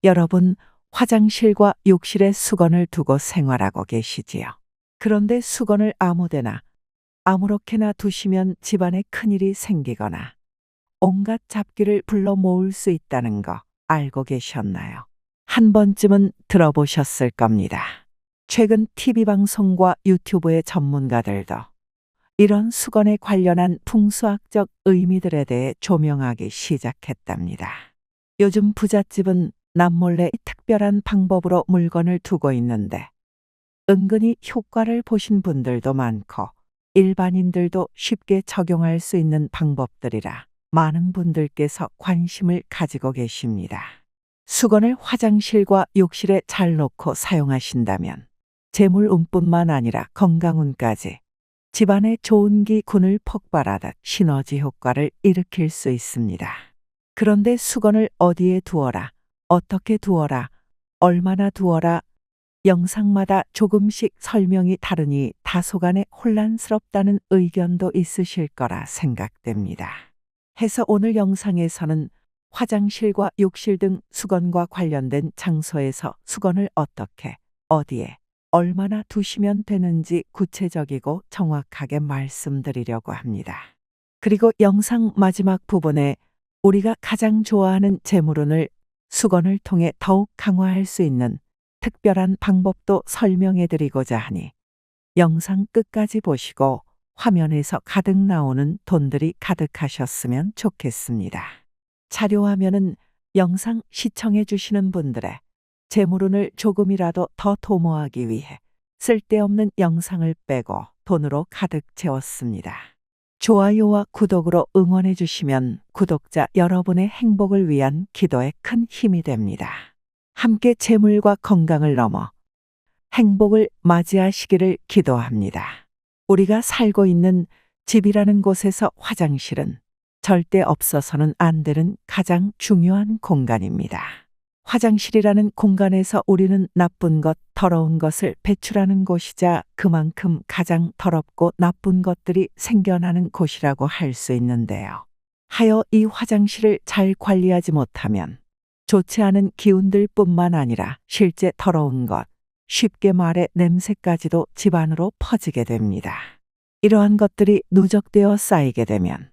여러분, 화장실과 욕실에 수건을 두고 생활하고 계시지요. 그런데 수건을 아무데나 아무렇게나 두시면 집안에 큰일이 생기거나 온갖 잡기를 불러 모을 수 있다는 거 알고 계셨나요? 한 번쯤은 들어보셨을 겁니다. 최근 TV 방송과 유튜브의 전문가들도 이런 수건에 관련한 풍수학적 의미들에 대해 조명하기 시작했답니다. 요즘 부잣집은 남몰래 특별한 방법으로 물건을 두고 있는데 은근히 효과를 보신 분들도 많고 일반인들도 쉽게 적용할 수 있는 방법들이라 많은 분들께서 관심을 가지고 계십니다. 수건을 화장실과 욕실에 잘 놓고 사용하신다면 재물운뿐만 아니라 건강운까지 집안에 좋은 기운을 폭발하듯 시너지 효과를 일으킬 수 있습니다. 그런데 수건을 어디에 두어라, 어떻게 두어라, 얼마나 두어라, 영상마다 조금씩 설명이 다르니 다소간에 혼란스럽다는 의견도 있으실 거라 생각됩니다. 해서 오늘 영상에서는 화장실과 욕실 등 수건과 관련된 장소에서 수건을 어떻게, 어디에, 얼마나 두시면 되는지 구체적이고 정확하게 말씀드리려고 합니다. 그리고 영상 마지막 부분에 우리가 가장 좋아하는 재물운을 수건을 통해 더욱 강화할 수 있는 특별한 방법도 설명해 드리고자 하니 영상 끝까지 보시고 화면에서 가득 나오는 돈들이 가득하셨으면 좋겠습니다. 자료화면은 영상 시청해 주시는 분들의 재물운을 조금이라도 더 도모하기 위해 쓸데없는 영상을 빼고 돈으로 가득 채웠습니다. 좋아요와 구독으로 응원해 주시면 구독자 여러분의 행복을 위한 기도에 큰 힘이 됩니다. 함께 재물과 건강을 넘어 행복을 맞이하시기를 기도합니다. 우리가 살고 있는 집이라는 곳에서 화장실은 절대 없어서는 안 되는 가장 중요한 공간입니다. 화장실이라는 공간에서 우리는 나쁜 것, 더러운 것을 배출하는 곳이자 그만큼 가장 더럽고 나쁜 것들이 생겨나는 곳이라고 할 수 있는데요. 하여 이 화장실을 잘 관리하지 못하면 좋지 않은 기운들 뿐만 아니라 실제 더러운 것, 쉽게 말해 냄새까지도 집안으로 퍼지게 됩니다. 이러한 것들이 누적되어 쌓이게 되면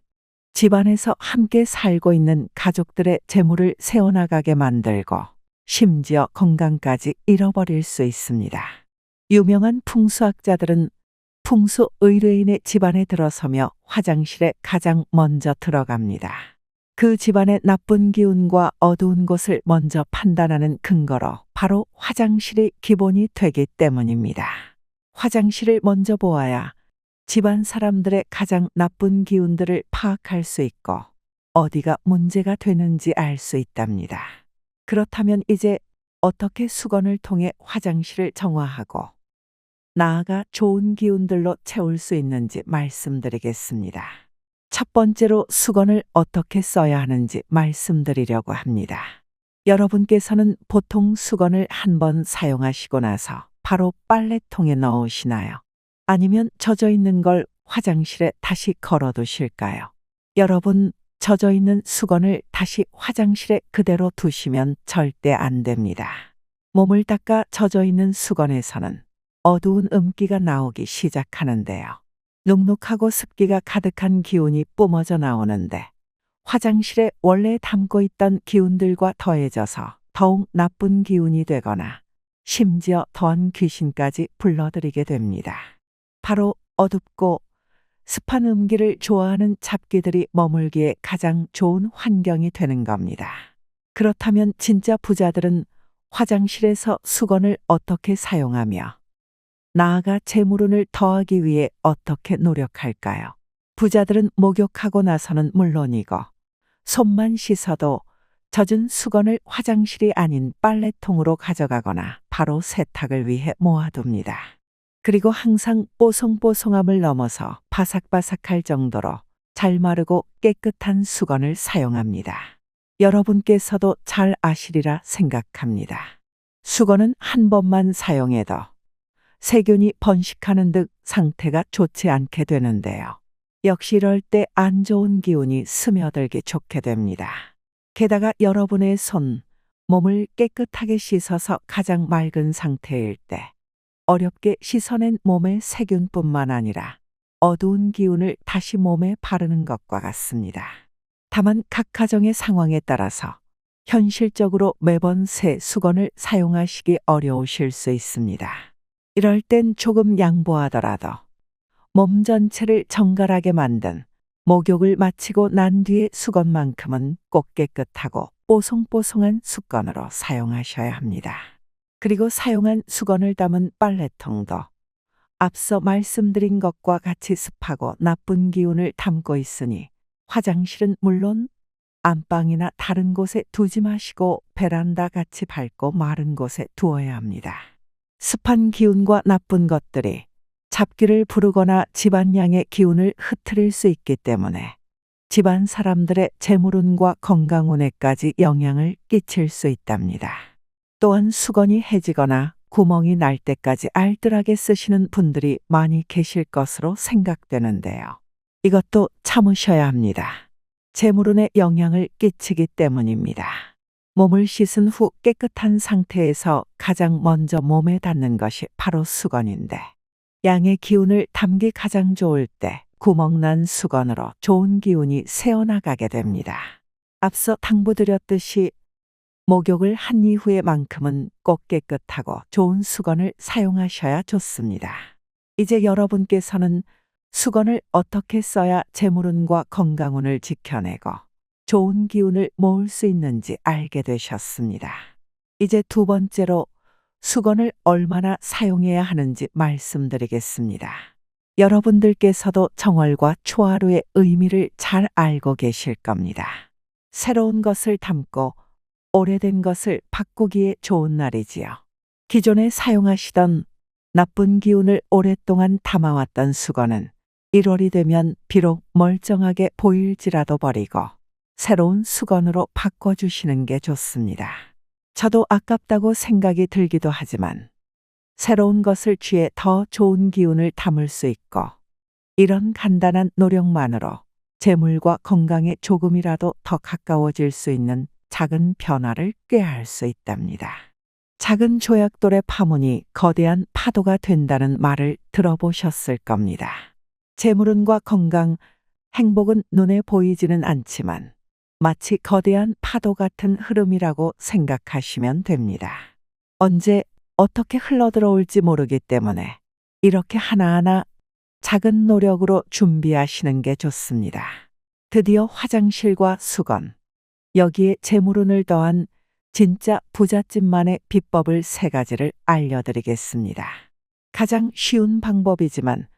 집안에서 함께 살고 있는 가족들의 재물을 세워나가게 만들고 심지어 건강까지 잃어버릴 수 있습니다. 유명한 풍수학자들은 풍수 의뢰인의 집안에 들어서며 화장실에 가장 먼저 들어갑니다. 그 집안의 나쁜 기운과 어두운 곳을 먼저 판단하는 근거로 바로 화장실이 기본이 되기 때문입니다. 화장실을 먼저 보아야 집안 사람들의 가장 나쁜 기운들을 파악할 수 있고 어디가 문제가 되는지 알 수 있답니다. 그렇다면 이제 어떻게 수건을 통해 화장실을 정화하고 나아가 좋은 기운들로 채울 수 있는지 말씀드리겠습니다. 첫 번째로 수건을 어떻게 써야 하는지 말씀드리려고 합니다. 여러분께서는 보통 수건을 한 번 사용하시고 나서 바로 빨래통에 넣으시나요? 아니면 젖어 있는 걸 화장실에 다시 걸어두실까요? 여러분, 젖어 있는 수건을 다시 화장실에 그대로 두시면 절대 안 됩니다. 몸을 닦아 젖어 있는 수건에서는 어두운 음기가 나오기 시작하는데요. 눅눅하고 습기가 가득한 기운이 뿜어져 나오는데 화장실에 원래 담고 있던 기운들과 더해져서 더욱 나쁜 기운이 되거나 심지어 더한 귀신까지 불러들이게 됩니다. 바로 어둡고 습한 음기를 좋아하는 잡기들이 머물기에 가장 좋은 환경이 되는 겁니다. 그렇다면 진짜 부자들은 화장실에서 수건을 어떻게 사용하며 나아가 재물운을 더하기 위해 어떻게 노력할까요? 부자들은 목욕하고 나서는 물론이고 손만 씻어도 젖은 수건을 화장실이 아닌 빨래통으로 가져가거나 바로 세탁을 위해 모아둡니다. 그리고 항상 뽀송뽀송함을 넘어서 바삭바삭할 정도로 잘 마르고 깨끗한 수건을 사용합니다. 여러분께서도 잘 아시리라 생각합니다. 수건은 한 번만 사용해도 세균이 번식하는 듯 상태가 좋지 않게 되는데요. 역시 이럴 때 안 좋은 기운이 스며들기 좋게 됩니다. 게다가 여러분의 손, 몸을 깨끗하게 씻어서 가장 맑은 상태일 때 어렵게 씻어낸 몸의 세균뿐만 아니라 어두운 기운을 다시 몸에 바르는 것과 같습니다. 다만 각 가정의 상황에 따라서 현실적으로 매번 새 수건을 사용하시기 어려우실 수 있습니다. 이럴 땐 조금 양보하더라도 몸 전체를 정갈하게 만든 목욕을 마치고 난 뒤의 수건만큼은 꼭 깨끗하고 뽀송뽀송한 수건으로 사용하셔야 합니다. 그리고 사용한 수건을 담은 빨래통도 앞서 말씀드린 것과 같이 습하고 나쁜 기운을 담고 있으니 화장실은 물론 안방이나 다른 곳에 두지 마시고 베란다 같이 밝고 마른 곳에 두어야 합니다. 습한 기운과 나쁜 것들이 잡기를 부르거나 집안양의 기운을 흐트릴 수 있기 때문에 집안 사람들의 재물운과 건강운에까지 영향을 끼칠 수 있답니다. 또한 수건이 해지거나 구멍이 날 때까지 알뜰하게 쓰시는 분들이 많이 계실 것으로 생각되는데요. 이것도 참으셔야 합니다. 재물운에 영향을 끼치기 때문입니다. 몸을 씻은 후 깨끗한 상태에서 가장 먼저 몸에 닿는 것이 바로 수건인데 양의 기운을 담기 가장 좋을 때 구멍난 수건으로 좋은 기운이 새어나가게 됩니다. 앞서 당부드렸듯이 목욕을 한 이후에만큼은 꼭 깨끗하고 좋은 수건을 사용하셔야 좋습니다. 이제 여러분께서는 수건을 어떻게 써야 재물운과 건강운을 지켜내고 좋은 기운을 모을 수 있는지 알게 되셨습니다. 이제 두 번째로 수건을 얼마나 사용해야 하는지 말씀드리겠습니다. 여러분들께서도 정월과 초하루의 의미를 잘 알고 계실 겁니다. 새로운 것을 담고 오래된 것을 바꾸기에 좋은 날이지요. 기존에 사용하시던 나쁜 기운을 오랫동안 담아왔던 수건은 1월이 되면 비록 멀쩡하게 보일지라도 버리고 새로운 수건으로 바꿔주시는 게 좋습니다. 저도 아깝다고 생각이 들기도 하지만 새로운 것을 취해 더 좋은 기운을 담을 수 있고 이런 간단한 노력만으로 재물과 건강에 조금이라도 더 가까워질 수 있는 작은 변화를 꾀할 수 있답니다. 작은 조약돌의 파문이 거대한 파도가 된다는 말을 들어보셨을 겁니다. 재물운과 건강, 행복은 눈에 보이지는 않지만 마치 거대한 파도 같은 흐름이라고 생각하시면 됩니다. 언제 어떻게 흘러들어올지 모르기 때문에 이렇게 하나하나 작은 노력으로 준비하시는 게 좋습니다. 드디어 화장실과 수건, 여기에 재물운을 더한 진짜 부잣집만의 비법을 3가지를 알려드리겠습니다. 가장 쉬운 방법이지만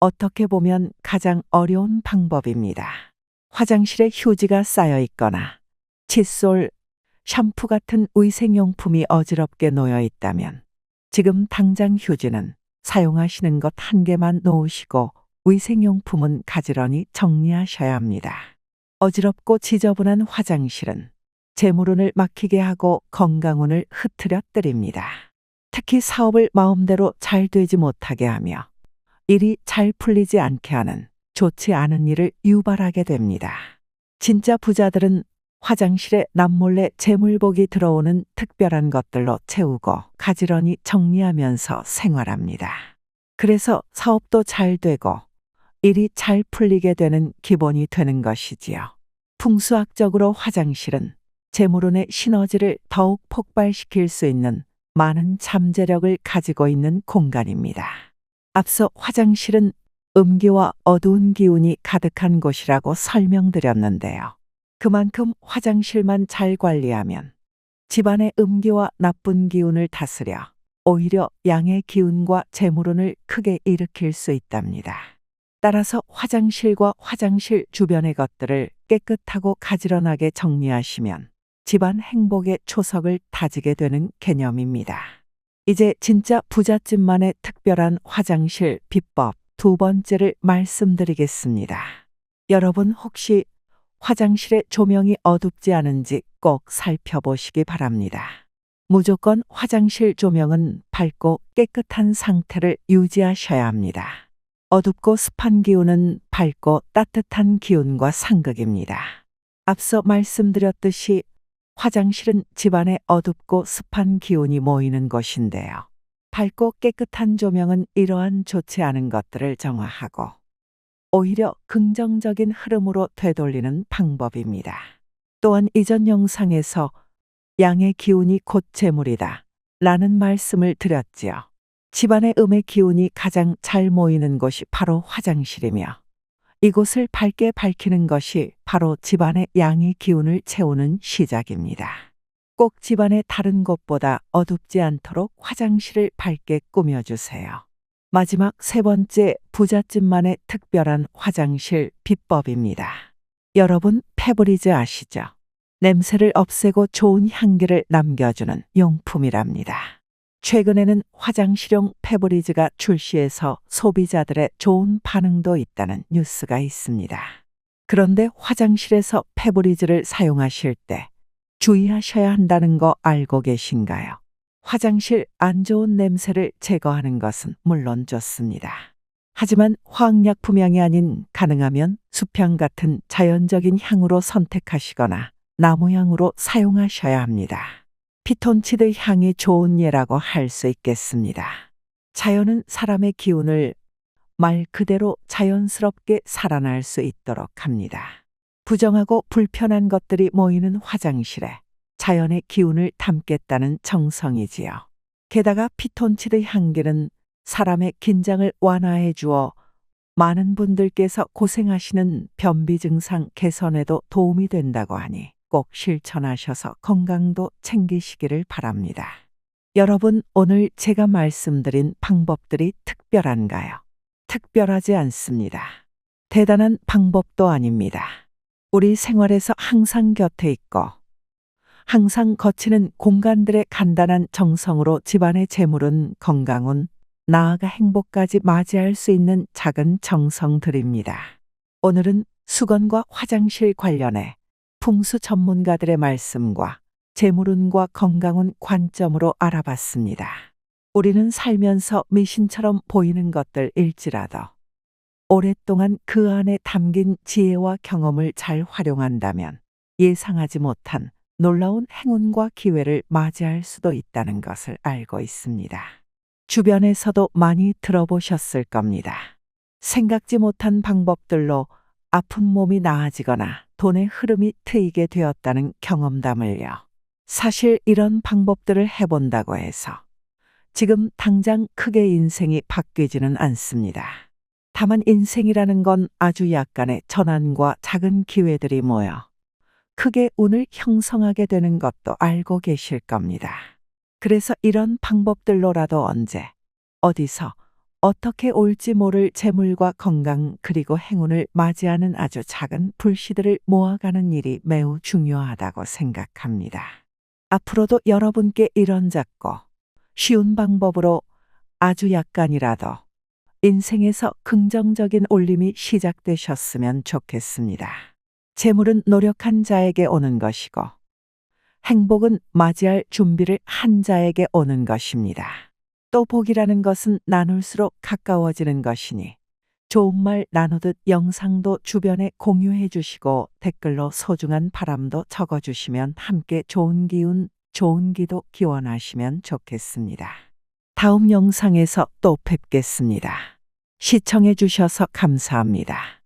어떻게 보면 가장 어려운 방법입니다. 화장실에 휴지가 쌓여 있거나 칫솔, 샴푸 같은 위생용품이 어지럽게 놓여 있다면 지금 당장 휴지는 사용하시는 것 1개만 놓으시고 위생용품은 가지런히 정리하셔야 합니다. 어지럽고 지저분한 화장실은 재물운을 막히게 하고 건강운을 흐트러뜨립니다. 특히 사업을 마음대로 잘 되지 못하게 하며 일이 잘 풀리지 않게 하는 좋지 않은 일을 유발하게 됩니다. 진짜 부자들은 화장실에 남몰래 재물복이 들어오는 특별한 것들로 채우고 가지런히 정리하면서 생활합니다. 그래서 사업도 잘 되고 일이 잘 풀리게 되는 기본이 되는 것이지요. 풍수학적으로 화장실은 재물운의 시너지를 더욱 폭발시킬 수 있는 많은 잠재력을 가지고 있는 공간입니다. 앞서 화장실은 음기와 어두운 기운이 가득한 곳이라고 설명드렸는데요. 그만큼 화장실만 잘 관리하면 집안의 음기와 나쁜 기운을 다스려 오히려 양의 기운과 재물운을 크게 일으킬 수 있답니다. 따라서 화장실과 화장실 주변의 것들을 깨끗하고 가지런하게 정리하시면 집안 행복의 초석을 다지게 되는 개념입니다. 이제 진짜 부잣집만의 특별한 화장실 비법 2번째를 말씀드리겠습니다. 여러분 혹시 화장실의 조명이 어둡지 않은지 꼭 살펴보시기 바랍니다. 무조건 화장실 조명은 밝고 깨끗한 상태를 유지하셔야 합니다. 어둡고 습한 기운은 밝고 따뜻한 기운과 상극입니다. 앞서 말씀드렸듯이 화장실은 집안에 어둡고 습한 기운이 모이는 곳인데요. 밝고 깨끗한 조명은 이러한 좋지 않은 것들을 정화하고 오히려 긍정적인 흐름으로 되돌리는 방법입니다. 또한 이전 영상에서 양의 기운이 곧 재물이다 라는 말씀을 드렸지요. 집안의 음의 기운이 가장 잘 모이는 곳이 바로 화장실이며 이곳을 밝게 밝히는 것이 바로 집안의 양의 기운을 채우는 시작입니다. 꼭 집안의 다른 곳보다 어둡지 않도록 화장실을 밝게 꾸며주세요. 마지막 세 번째, 부잣집만의 특별한 화장실 비법입니다. 여러분, 페브리즈 아시죠? 냄새를 없애고 좋은 향기를 남겨주는 용품이랍니다. 최근에는 화장실용 페브리즈가 출시해서 소비자들의 좋은 반응도 있다는 뉴스가 있습니다. 그런데 화장실에서 페브리즈를 사용하실 때 주의하셔야 한다는 거 알고 계신가요? 화장실 안 좋은 냄새를 제거하는 것은 물론 좋습니다. 하지만 화학약품향이 아닌 가능하면 수향 같은 자연적인 향으로 선택하시거나 나무향으로 사용하셔야 합니다. 피톤치드 향이 좋은 예라고 할 수 있겠습니다. 자연은 사람의 기운을 말 그대로 자연스럽게 살아날 수 있도록 합니다. 부정하고 불편한 것들이 모이는 화장실에 자연의 기운을 담겠다는 정성이지요. 게다가 피톤치드 향기는 사람의 긴장을 완화해 주어 많은 분들께서 고생하시는 변비 증상 개선에도 도움이 된다고 하니 꼭 실천하셔서 건강도 챙기시기를 바랍니다. 여러분, 오늘 제가 말씀드린 방법들이 특별한가요? 특별하지 않습니다. 대단한 방법도 아닙니다. 우리 생활에서 항상 곁에 있고 항상 거치는 공간들의 간단한 정성으로 집안의 재물은 건강운, 나아가 행복까지 맞이할 수 있는 작은 정성들입니다. 오늘은 수건과 화장실 관련해 풍수 전문가들의 말씀과 재물운과 건강운 관점으로 알아봤습니다. 우리는 살면서 미신처럼 보이는 것들일지라도 오랫동안 그 안에 담긴 지혜와 경험을 잘 활용한다면 예상하지 못한 놀라운 행운과 기회를 맞이할 수도 있다는 것을 알고 있습니다. 주변에서도 많이 들어보셨을 겁니다. 생각지 못한 방법들로 아픈 몸이 나아지거나 돈의 흐름이 트이게 되었다는 경험담을요. 사실 이런 방법들을 해본다고 해서 지금 당장 크게 인생이 바뀌지는 않습니다. 다만 인생이라는 건 아주 약간의 전환과 작은 기회들이 모여 크게 운을 형성하게 되는 것도 알고 계실 겁니다. 그래서 이런 방법들로라도 언제, 어디서, 어떻게 올지 모를 재물과 건강 그리고 행운을 맞이하는 아주 작은 불씨들을 모아가는 일이 매우 중요하다고 생각합니다. 앞으로도 여러분께 이런 작고 쉬운 방법으로 아주 약간이라도 인생에서 긍정적인 올림이 시작되셨으면 좋겠습니다. 재물은 노력한 자에게 오는 것이고 행복은 맞이할 준비를 한 자에게 오는 것입니다. 또 복이라는 것은 나눌수록 가까워지는 것이니 좋은 말 나누듯 영상도 주변에 공유해 주시고 댓글로 소중한 바람도 적어주시면 함께 좋은 기운, 좋은 기도 기원하시면 좋겠습니다. 다음 영상에서 또 뵙겠습니다. 시청해 주셔서 감사합니다.